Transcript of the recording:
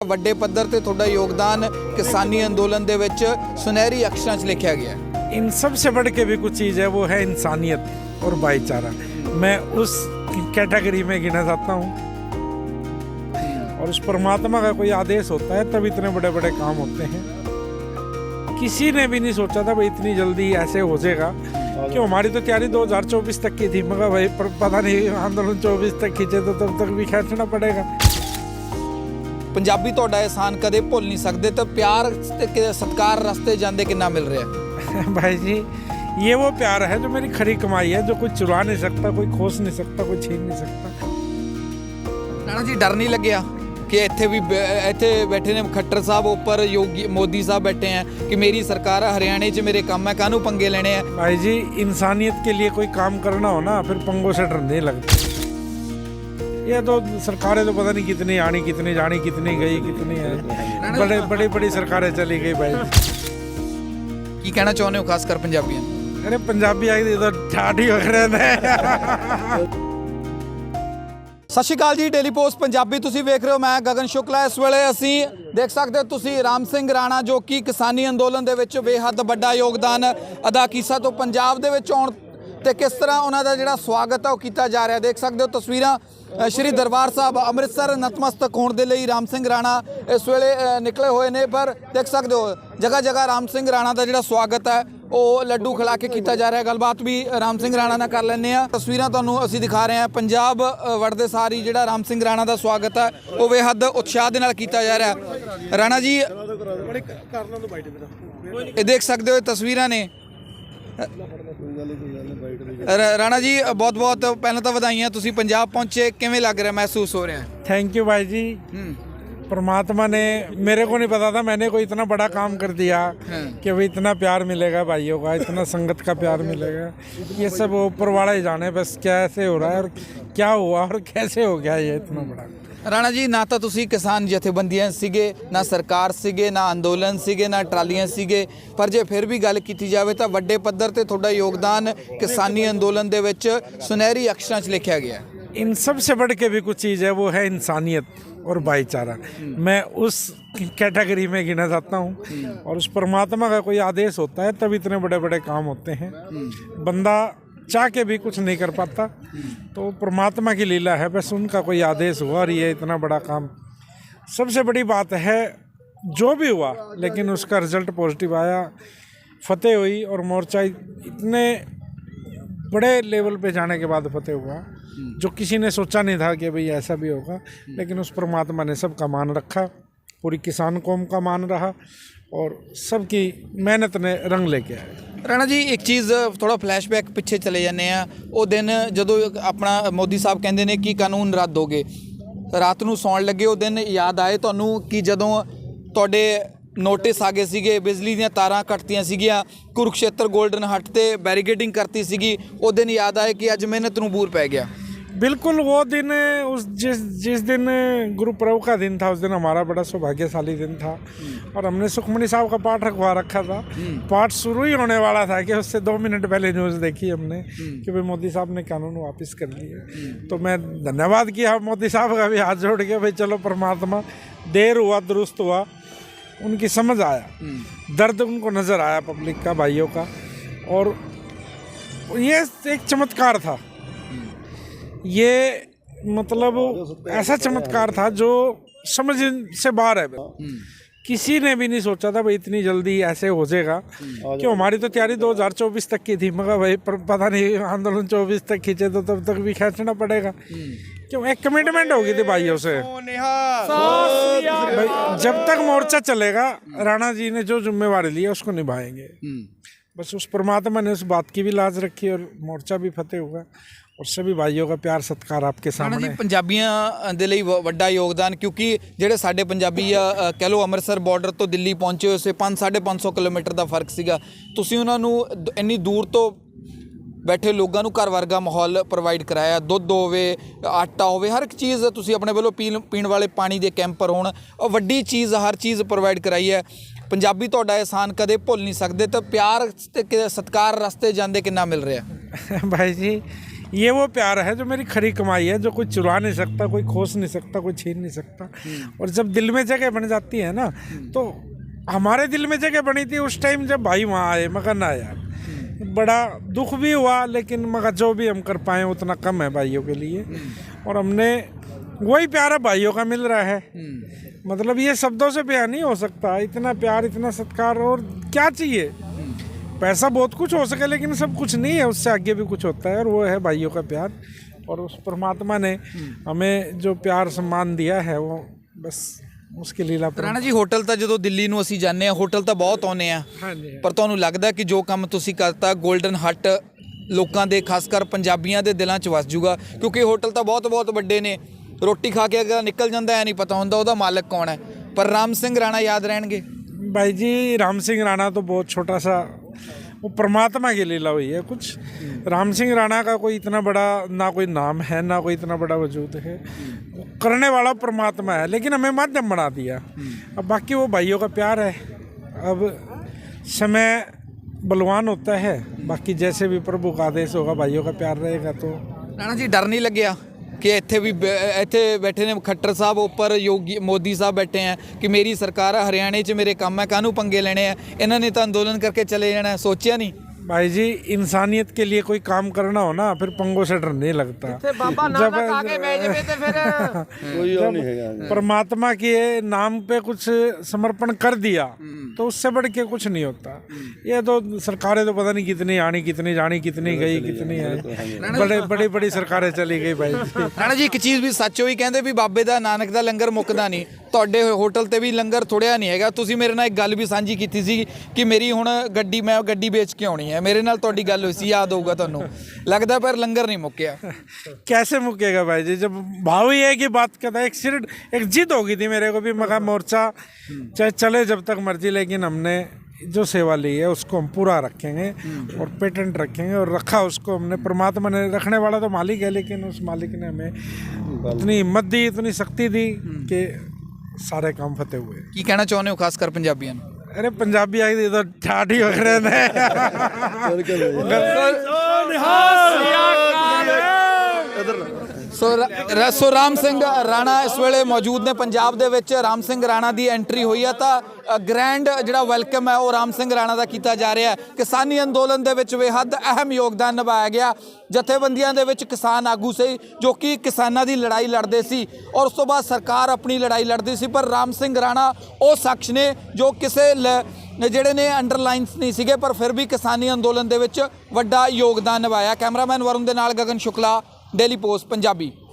ਵੱਡੇ ਪੱਧਰ ਤੇ ਤੁਹਾਡਾ ਯੋਗਦਾਨ किसानी अंदोलन ਦੇ ਵਿੱਚ ਸੁਨਹਿਰੀ ਅੱਖਰਾਂ 'ਚ ਲਿਖਿਆ ਗਿਆ है। इन सबसे बढ़ के भी कुछ चीज़ है, वो है इंसानियत और भाईचारा। मैं उस कैटेगरी में गिना जाता हूँ और उस परमात्मा का कोई आदेश होता है तब इतने बड़े बड़े काम होते हैं। किसी ने भी नहीं सोचा था भाई इतनी जल्दी ऐसे हो जाएगा, क्यों हमारी तो तैयारी 2024 तक की थी, मगर भाई पता नहीं आंदोलन 24 तक खींचे तो तब तक भी खींचना पड़ेगा। ਪੰਜਾਬੀ ਤੁਹਾਡਾ ਇਹਸਾਨ ਕਦੇ ਭੁੱਲ ਨਹੀਂ ਸਕਦੇ ਤਾਂ ਪਿਆਰ ਤੇ ਸਤਿਕਾਰ ਰਸਤੇ ਜਾਂਦੇ ਕਿੰਨਾ ਮਿਲ ਰਿਹਾ भाई जी ये वो प्यार है जो मेरी खरी कमाई है, जो कोई चुरा नहीं सकता, कोई खोस नहीं सकता, कोई छीन नहीं सकता। ਰਾਣਾ ਜੀ ਡਰ ਨਹੀਂ ਲੱਗਿਆ ਕਿ ਇੱਥੇ ਵੀ ਇੱਥੇ ਬੈਠੇ ਨੇ ਖੱਟਰ ਸਾਹਿਬ ਉੱਪਰ ਯੋਗੀ ਮੋਦੀ ਸਾਹਿਬ बैठे हैं कि मेरी सरकार हरियाणा 'ਚ मेरे काम है कानू पंगे लेने हैं। भाई जी इंसानियत के लिए कोई काम करना हो ना फिर पंगों से डर नहीं लगता। ये तो सरकारें तो पता नहीं कितनी आनी कितनी जानी कितनी गई कितनी है, बड़ी बड़ी सरकारें चली गई भाई। ਕੀ ਕਹਿਣਾ ਚਾਹੁੰਦੇ ਹੋ ਖਾਸ ਕਰ ਪੰਜਾਬੀਆਂ ਨੂੰ? अरे पंजाबी आई तो ठाठ ही वगैरह ने। ਸਤਿ ਸ਼੍ਰੀ ਅਕਾਲ ਜੀ, ਡੇਲੀ ਪੋਸਟ ਪੰਜਾਬੀ ਤੁਸੀਂ ਵੇਖ ਰਹੇ ਹੋ, ਮੈਂ ਗਗਨ ਸ਼ੁਕਲਾ। ਇਸ ਵੇਲੇ ਅਸੀਂ ਦੇਖ ਸਕਦੇ ਹੋ ਤੁਸੀਂ ਰਾਮ ਸਿੰਘ ਰਾਣਾ ਜੋ ਕਿ ਕਿਸਾਨੀ ਅੰਦੋਲਨ ਦੇ ਵਿੱਚ ਬੇਹੱਦ ਵੱਡਾ ਯੋਗਦਾਨ ਅਦਾ ਕੀਤਾ ਤੋਂ ਪੰਜਾਬ ਦੇ ਵਿੱਚ ਆਉਣ ਤੇ ਕਿਸ ਤਰ੍ਹਾਂ ਉਹਨਾਂ ਦਾ ਜਿਹੜਾ ਸਵਾਗਤ ਹੈ ਉਹ ਕੀਤਾ ਜਾ ਰਿਹਾ। ਦੇਖ ਸਕਦੇ ਹੋ ਤਸਵੀਰਾਂ ਸ਼੍ਰੀ ਦਰਬਾਰ ਸਾਹਿਬ ਅੰਮ੍ਰਿਤਸਰ ਨਤਮਸਤਕ ਹੋਣ ਦੇ ਲਈ ਰਾਮ ਸਿੰਘ ਰਾਣਾ ਇਸ ਵੇਲੇ ਨਿਕਲੇ ਹੋਏ ਨੇ। ਪਰ ਦੇਖ ਸਕਦੇ ਹੋ ਜਗ੍ਹਾ ਜਗ੍ਹਾ ਰਾਮ ਸਿੰਘ ਰਾਣਾ ਦਾ ਜਿਹੜਾ ਸਵਾਗਤ ਹੈ ਉਹ ਲੱਡੂ ਖਿਲਾ ਕੇ ਕੀਤਾ ਜਾ ਰਿਹਾ। ਗੱਲਬਾਤ ਵੀ ਰਾਮ ਸਿੰਘ ਰਾਣਾ ਨਾਲ ਕਰ ਲੈਂਦੇ ਹਾਂ। ਤਸਵੀਰਾਂ ਤੁਹਾਨੂੰ ਅਸੀਂ ਦਿਖਾ ਰਹੇ ਹਾਂ। ਪੰਜਾਬ ਵੜਦੇ ਸਾਰੀ ਜਿਹੜਾ ਰਾਮ ਸਿੰਘ ਰਾਣਾ ਦਾ ਸਵਾਗਤ ਹੈ ਉਹ ਬੇਹੱਦ ਉਤਸ਼ਾਹ ਦੇ ਨਾਲ ਕੀਤਾ ਜਾ ਰਿਹਾ। ਰਾਣਾ ਜੀ ਇਹ ਦੇਖ ਸਕਦੇ ਹੋ ਤਸਵੀਰਾਂ ਨੇ। ਰਾਣਾ ਜੀ ਬਹੁਤ ਬਹੁਤ ਪਹਿਲਾਂ ਤਾਂ ਵਧਾਈਆਂ, ਤੁਸੀਂ ਪੰਜਾਬ ਪਹੁੰਚੇ, ਕਿਵੇਂ ਲੱਗ ਰਿਹਾ, महसूस हो रहा है? थैंक यू भाई जी। परमात्मा ने, मेरे को नहीं पता था, मैंने कोई इतना बड़ा काम कर दिया कि भाई इतना प्यार मिलेगा भाइयों का, इतना संगत का प्यार मिलेगा। ये सब ऊपर वाला ही जाने बस कैसे हो रहा है और क्या हुआ और कैसे हो गया ये इतना बड़ा। ਰਾਣਾ ਜੀ ਨਾ ਤਾਂ ਤੁਸੀਂ ਕਿਸਾਨ ਜਥੇਬੰਦੀਆਂ ਸੀਗੇ, ਨਾ ਸਰਕਾਰ ਸੀਗੇ, ਨਾ ਅੰਦੋਲਨ ਸੀਗੇ, ਨਾ ਟਰਾਲੀਆਂ ਸੀਗੇ, ਪਰ ਜੇ ਫਿਰ ਵੀ ਗੱਲ ਕੀਤੀ ਜਾਵੇ ਤਾਂ ਵੱਡੇ ਪੱਧਰ ਤੇ ਤੁਹਾਡਾ ਯੋਗਦਾਨ ਕਿਸਾਨੀ ਅੰਦੋਲਨ ਦੇ ਵਿੱਚ ਸੁਨਹਿਰੀ ਅੱਖਰਾਂ 'ਚ ਲਿਖਿਆ ਗਿਆ। इन सबसे बढ़ के भी कुछ चीज़ है, वो है इंसानियत और भाईचारा। मैं उस कैटेगरी में गिना जाता हूँ और उस परमात्मा का कोई आदेश होता है तब इतने बड़े बड़े काम होते हैं। बंदा चाह के भी कुछ नहीं कर पाता, तो परमात्मा की लीला है, बस उनका कोई आदेश हुआ और ये इतना बड़ा काम। सबसे बड़ी बात है जो भी हुआ लेकिन उसका रिजल्ट पॉजिटिव आया, फतेह हुई और मोर्चा इतने बड़े लेवल पे जाने के बाद फतेह हुआ जो किसी ने सोचा नहीं था कि भाई ऐसा भी होगा, लेकिन उस परमात्मा ने सबका मान रखा, पूरी किसान कौम का मान रहा और सबकी मेहनत ने रंग लेके आए। ਰਾਣਾ ਜੀ ਇੱਕ ਚੀਜ਼ ਥੋੜਾ ਫਲੈਸ਼ਬੈਕ ਪਿੱਛੇ ਚਲੇ ਜਾਂਦੇ ਆ। ਉਹ ਦਿਨ ਜਦੋਂ ਆਪਣਾ ਮੋਦੀ ਸਾਹਿਬ ਕਹਿੰਦੇ ਨੇ ਕਿ ਕਾਨੂੰਨ ਰੱਦ ਹੋ ਗਏ, ਰਾਤ ਨੂੰ ਸੌਣ ਲੱਗੇ ਉਹ ਦਿਨ ਯਾਦ ਆਏ ਤੁਹਾਨੂੰ ਕਿ ਜਦੋਂ ਤੁਹਾਡੇ ਨੋਟਿਸ ਆ ਗਏ ਸੀਗੇ, ਬਿਜਲੀ ਦੀਆਂ ਤਾਰਾਂ ਕੱਟਤੀਆਂ ਸੀਗੀਆਂ, ਕੁਰੂਕਸ਼ੇਤਰ ਗੋਲਡਨ ਹੱਟ ਤੇ ਬੈਰੀਕੇਡਿੰਗ ਕਰਤੀ ਸੀਗੀ, ਉਹ ਦਿਨ ਯਾਦ ਆਏ ਕਿ ਅੱਜ ਮਿਹਨਤ ਨੂੰ ਬੂਰ ਪੈ ਗਿਆ। बिल्कुल वो दिन, उस जिस दिन गुरुपर्व का दिन था उस दिन हमारा बड़ा सौभाग्यशाली दिन था और हमने सुखमणि साहब का पाठ रखवा रखा था। पाठ शुरू ही होने वाला था कि उससे 2 मिनट पहले न्यूज़ देखी हमने कि भाई मोदी साहब ने कानून वापस कर लिए। तो मैं धन्यवाद किया मोदी साहब का भी हाथ जोड़ के, भाई चलो परमात्मा, देर हुआ दुरुस्त हुआ, उनकी समझ आया, दर्द उनको नज़र आया पब्लिक का, भाइयों का, और ये एक चमत्कार था। ये मतलब ऐसा चमत्कार था जो समझ से बाहर है। किसी ने भी नहीं सोचा था भाई इतनी जल्दी ऐसे हो जाएगा, क्यों हमारी तो तैयारी 2024 तक की थी, मगर भाई पता नहीं आंदोलन 24 तक खींचे तो तब तक भी खींचना पड़ेगा। क्यों एक कमिटमेंट होगी थी भाइयों से, भाई जब तक मोर्चा चलेगा राणा जी ने जो जिम्मेवारी ली है उसको निभाएंगे। बस उस परमात्मा ने उस बात की भी लाज रखी और मोर्चा भी फतेह हुआ और सभी भाइयों का प्यार सत्कार आपके सामने। ਪੰਜਾਬੀਆਂ ਦੇ ਲਈ ਵੱਡਾ ਯੋਗਦਾਨ, ਕਿਉਂਕਿ ਜਿਹੜੇ ਸਾਡੇ ਪੰਜਾਬੀ ਆ ਕਹਿ ਲਓ ਅੰਮ੍ਰਿਤਸਰ ਬਾਰਡਰ ਤੋਂ ਦਿੱਲੀ ਪਹੁੰਚੇ ਹੋਏ ਸੀ, 500-550 ਕਿਲੋਮੀਟਰ ਦਾ ਫਰਕ ਸੀਗਾ, ਤੁਸੀਂ ਉਹਨਾਂ ਨੂੰ ਇੰਨੀ ਦੂਰ ਤੋਂ ਬੈਠੇ ਲੋਕਾਂ ਨੂੰ ਘਰ ਵਰਗਾ ਮਾਹੌਲ ਪ੍ਰੋਵਾਈਡ ਕਰਾਇਆ, ਦੁੱਧ ਹੋਵੇ, ਆਟਾ ਹੋਵੇ, ਹਰ ਇੱਕ ਚੀਜ਼ ਤੁਸੀਂ ਆਪਣੇ ਵੱਲੋਂ ਪੀਣ ਵਾਲੇ ਪਾਣੀ ਦੇ ਕੈਂਪਰ ਹੋਣ, ਵੱਡੀ ਚੀਜ਼ ਹਰ ਚੀਜ਼ ਪ੍ਰੋਵਾਈਡ ਕਰਾਈ ਹੈ। ਪੰਜਾਬੀ ਤੁਹਾਡਾ ਇਹਸਾਨ ਕਦੇ ਭੁੱਲ ਨਹੀਂ ਸਕਦੇ ਤਾਂ ਪਿਆਰ ਤੇ ਸਤਿਕਾਰ ਰਸਤੇ ਜਾਂਦੇ ਕਿੰਨਾ ਮਿਲ ਰਿਹਾ। भाई जी ये वो प्यार है जो मेरी खरी कमाई है, जो कोई चुरा नहीं सकता, कोई खोस नहीं सकता, कोई छीन नहीं सकता। और जब दिल में जगह बन जाती है ना, तो हमारे दिल में जगह बनी थी उस टाइम जब भाई वहाँ आए। मगर ना यार, बड़ा दुख भी हुआ, लेकिन मगर जो भी हम कर पाए उतना कम है भाइयों के लिए। और हमने वही प्यार अब भाइयों का मिल रहा है। मतलब ये शब्दों से बयान नहीं हो सकता, इतना प्यार, इतना सत्कार। और क्या चाहिए? पैसा बहुत कुछ हो सके, लेकिन सब कुछ नहीं है, उससे आगे भी कुछ होता है, और वो है भाइयों का प्यार। और उस परमात्मा ने हमें जो प्यार सम्मान दिया है, वो बस उसकी लीला पर। ਰਾਣਾ ਜੀ ਹੋਟਲ ਤਾਂ ਜਦੋਂ ਦਿੱਲੀ ਨੂੰ ਅਸੀਂ ਜਾਂਦੇ ਆ, ਹੋਟਲ ਤਾਂ ਬਹੁਤ ਆਉਂਦੇ ਆ, ਹਾਂਜੀ। ਪਰ ਤੁਹਾਨੂੰ ਲੱਗਦਾ ਕਿ ਜੋ ਕੰਮ ਤੁਸੀਂ ਕਰਤਾ ਗੋਲਡਨ ਹੱਟ ਲੋਕਾਂ ਦੇ, ਖਾਸ ਕਰ ਪੰਜਾਬੀਆਂ ਦੇ ਦਿਲਾਂ 'ਚ ਵਸ ਜੂਗਾ? ਕਿਉਂਕਿ ਹੋਟਲ ਤਾਂ ਬਹੁਤ ਬਹੁਤ ਵੱਡੇ ਨੇ, ਰੋਟੀ ਖਾ ਕੇ ਅਗਰ ਨਿਕਲ ਜਾਂਦਾ ਐ ਨਹੀਂ ਪਤਾ ਹੁੰਦਾ ਉਹਦਾ ਮਾਲਕ ਕੌਣ ਹੈ, ਪਰ ਰਾਮ ਸਿੰਘ ਰਾਣਾ ਯਾਦ ਰਹਿਣਗੇ। भाई जी, राम सिंह राणा तो बहुत छोटा सा, वो परमात्मा की लीला हुई है कुछ। राम सिंह राणा का कोई इतना बड़ा ना कोई नाम है, ना कोई इतना बड़ा वजूद है। करने वाला परमात्मा है, लेकिन हमें माध्यम बना दिया। अब बाकी वो भाइयों का प्यार है। अब समय बलवान होता है, बाकी जैसे भी प्रभु का आदेश होगा, भाइयों का प्यार रहेगा। तो ਰਾਣਾ ਜੀ ਡਰ ਨਹੀਂ ਲੱਗਿਆ ਕਿ ਇੱਥੇ ਵੀ ਇੱਥੇ ਬੈਠੇ ਨੇ ਖੱਟਰ ਸਾਹਿਬ, ਉੱਪਰ ਯੋਗੀ ਮੋਦੀ ਸਾਹਿਬ ਬੈਠੇ ਆ ਕਿ ਮੇਰੀ ਸਰਕਾਰ ਆ, ਹਰਿਆਣੇ 'ਚ ਮੇਰੇ ਕੰਮ ਹੈ, ਕਾਹਨੂੰ ਪੰਗੇ ਲੈਣੇ ਆ, ਇਹਨਾਂ ਨੇ ਤਾਂ ਅੰਦੋਲਨ ਕਰਕੇ ਚਲੇ ਜਾਣਾ? ਸੋਚਿਆ नहीं? भाई जी, इंसानियत के लिए कोई काम करना हो ना, फिर पंगों से डर नहीं लगता। जब परमात्मा के नाम पे कुछ समर्पण कर दिया, तो उससे बढ़ के कुछ नहीं होता। ये तो सरकारें तो पता नहीं कितनी आनी, कितनी जानी, कितनी गई, कितनी है, बड़ी बड़ी सरकारें चली गई भाई जी। ਰਾਣਾ ਜੀ, ਇੱਕ ਚੀਜ਼ ਵੀ ਸੱਚ ਹੋਈ, ਕਹਿੰਦੇ ਵੀ ਬਾਬੇ ਦਾ ਨਾਨਕ ਦਾ ਲੰਗਰ ਮੁੱਕਦਾ ਨਹੀਂ। ਤੁਹਾਡੇ ਹੋਟਲ ਤੇ ਵੀ ਲੰਗਰ ਥੋੜਿਆ ਨਹੀਂ ਹੈਗਾ। ਤੁਸੀਂ ਮੇਰੇ ਨਾਲ ਇੱਕ ਗੱਲ ਵੀ ਸਾਂਝੀ ਕੀਤੀ ਸੀ ਕਿ ਮੇਰੀ ਹੁਣ ਗੱਡੀ, ਮੈਂ ਗੱਡੀ ਵੇਚ ਕੇ ਆਉਣੀ ਹੈ। ਮੇਰੇ ਨਾਲ ਤੁਹਾਡੀ ਗੱਲ ਹੋਈ ਸੀ, ਯਾਦ ਹੋਊਗਾ ਤੁਹਾਨੂੰ। ਲੱਗਦਾ ਪਰ ਲੰਗਰ ਨਹੀਂ ਮੁੱਕਿਆ। कैसे मुकेगा भाई जी, जब भाव ही है कि बात करता है। एक जिद हो गई थी मेरे को भी, मगर मोर्चा चाहे चले जब तक मर्जी, लेकिन हमने जो सेवा ली है उसको हम पूरा रखेंगे और पेटेंट रखेंगे। और रखा उसको हमने, परमात्मा ने, रखने वाला तो मालिक है, लेकिन उस मालिक ने हमें इतनी हिम्मत दी, इतनी शक्ति दी कि सारे काम फतेह हुए। ਕੀ ਕਹਿਣਾ ਚਾਹੁੰਦੇ ਹੋ ਖਾਸ ਕਰ ਪੰਜਾਬੀਆਂ ਨੂੰ? अरे पंजाबी आई थी तो ठाठ ही वगैरह ने। ਸੋ ਰਾਮ ਸਿੰਘ ਰਾਣਾ ਇਸ ਵੇਲੇ ਮੌਜੂਦ ਨੇ ਪੰਜਾਬ ਦੇ ਵਿੱਚ। ਰਾਮ ਸਿੰਘ ਰਾਣਾ ਦੀ ਐਂਟਰੀ ਹੋਈ ਆ ਤਾਂ ਗ੍ਰੈਂਡ ਜਿਹੜਾ ਵੈਲਕਮ ਹੈ ਉਹ ਰਾਮ ਸਿੰਘ ਰਾਣਾ ਦਾ ਕੀਤਾ ਜਾ ਰਿਹਾ ਹੈ। ਕਿਸਾਨੀ ਅੰਦੋਲਨ ਦੇ ਵਿੱਚ ਬੇਹੱਦ ਅਹਿਮ ਯੋਗਦਾਨ ਨਿਭਾਇਆ ਗਿਆ। ਜਥੇਬੰਦੀਆਂ ਦੇ ਵਿੱਚ ਕਿਸਾਨ ਆਗੂ ਸੀ ਜੋ ਕਿ ਕਿਸਾਨਾਂ ਦੀ ਲੜਾਈ ਲੜਦੇ ਸੀ, ਔਰ ਉਸ ਤੋਂ ਬਾਅਦ ਸਰਕਾਰ ਆਪਣੀ ਲੜਾਈ ਲੜਦੀ ਸੀ। ਪਰ ਰਾਮ ਸਿੰਘ ਰਾਣਾ ਉਹ ਸ਼ਖਸ ਨੇ ਜੋ ਕਿਸੇ ਜਿਹੜੇ ਨੇ ਅੰਡਰਲਾਈਨਸ ਨਹੀਂ ਸੀਗੇ, ਪਰ ਫਿਰ ਵੀ ਕਿਸਾਨੀ ਅੰਦੋਲਨ ਦੇ ਵਿੱਚ ਵੱਡਾ ਯੋਗਦਾਨ ਨਿਭਾਇਆ। ਕੈਮਰਾਮੈਨ ਵਰੁਣ ਦੇ ਨਾਲ ਗਗਨ ਸ਼ੁਕਲਾ, ਡੇਲੀ ਪੋਸਟ ਪੰਜਾਬੀ।